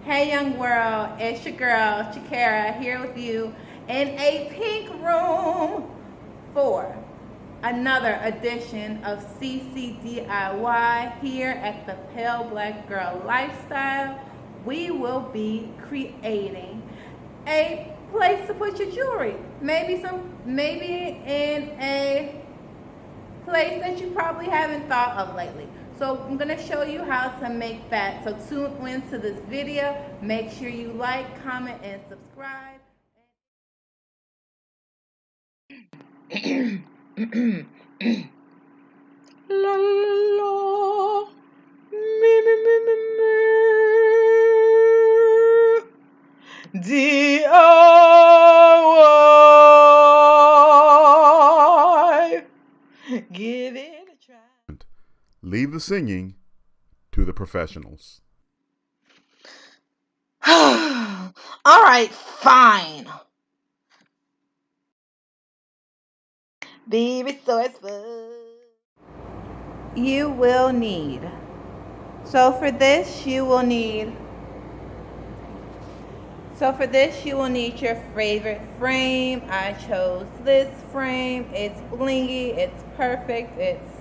Hey young world, it's your girl Chirskira here with you in a pink room for another edition of D.I.Y here at the Pale Black Girl Lifestyle. We will be creating a place to put your jewelry. Maybe in a place that you probably haven't thought of lately. So I'm going to show you how to make that. So tune into this video. Make sure you like, comment, and subscribe. La la la, me. D.I.Y. Give it a try. Leave the singing to the professionals. All right, fine. Be resourceful. You will need. So for this, you will need your favorite frame. I chose this frame. It's blingy, it's perfect, it's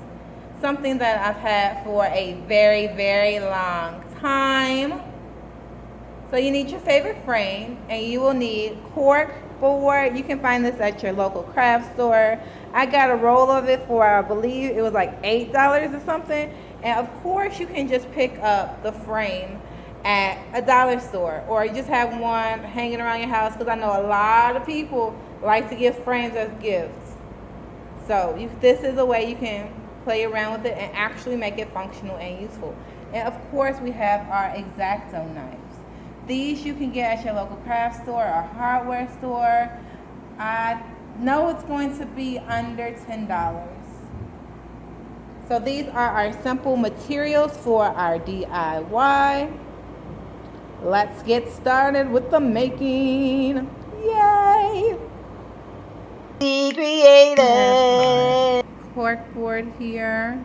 something that I've had for a very, very long time. So you need your favorite frame, and you will need cork board. You can find this at your local craft store. I got a roll of it for, I believe it was like $8 or something. And of course you can just pick up the frame at a dollar store, or you just have one hanging around your house, because I know a lot of people like to give frames as gifts. So this is a way you can play around with it and actually make it functional and useful. And of course we have our X-Acto knives. These you can get at your local craft store or hardware store. I know it's going to be under $10. So these are our simple materials for our DIY. Let's get started with the making. Yay! Be creative. Cork board here,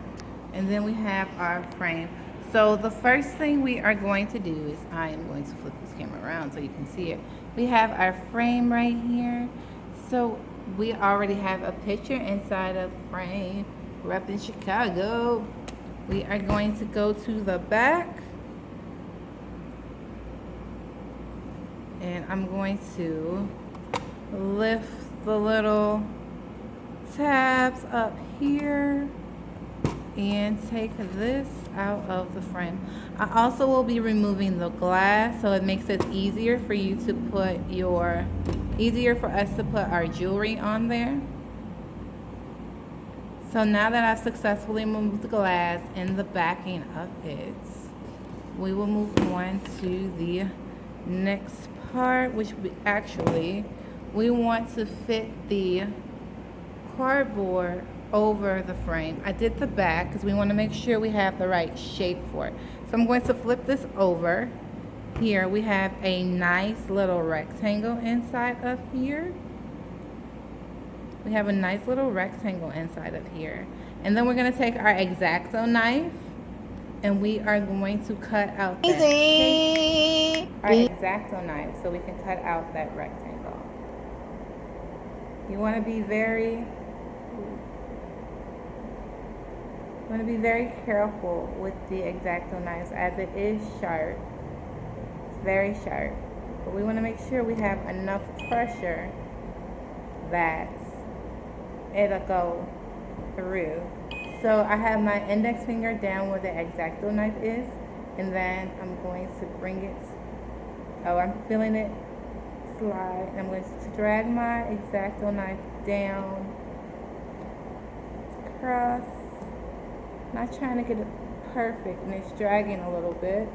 and then we have our frame. So the first thing we are going to do is, I am going to flip this camera around so you can see it. We have our frame right here. So we already have a picture inside of the frame. We're up in Chicago. We are going to go to the back, and I'm going to lift the little tabs up here and take this out of the frame. I also will be removing the glass, so it makes it easier for us to put our jewelry on there. So now that I've successfully removed the glass and the backing of it, we will move on to the next part, which we want to fit the cardboard over the frame. I did the back because we want to make sure we have the right shape for it. So I'm going to flip this over. Here we have a nice little rectangle inside of here. We have a nice little rectangle inside of here. And then we're going to take our X-Acto knife, and we are going to cut out that shape. Our X-Acto knife, so we can cut out that rectangle. You want to be very careful with the X-Acto knives, as it is sharp. It's very sharp. But we want to make sure we have enough pressure that it'll go through. So I have my index finger down where the X-Acto knife is, and then I'm going to bring it, I'm feeling it slide, and I'm going to drag my X-Acto knife down, across, not trying to get it perfect, and it's dragging a little bit.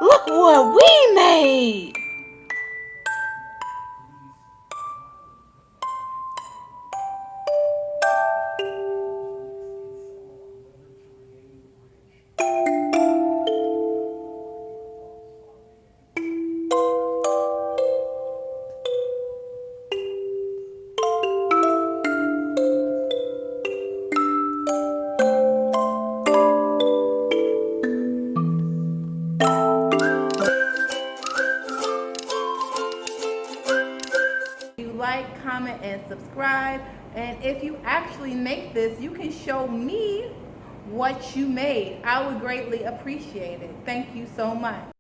Look what we made! Like, comment, and subscribe. And if you actually make this, you can show me what you made. I would greatly appreciate it. Thank you so much.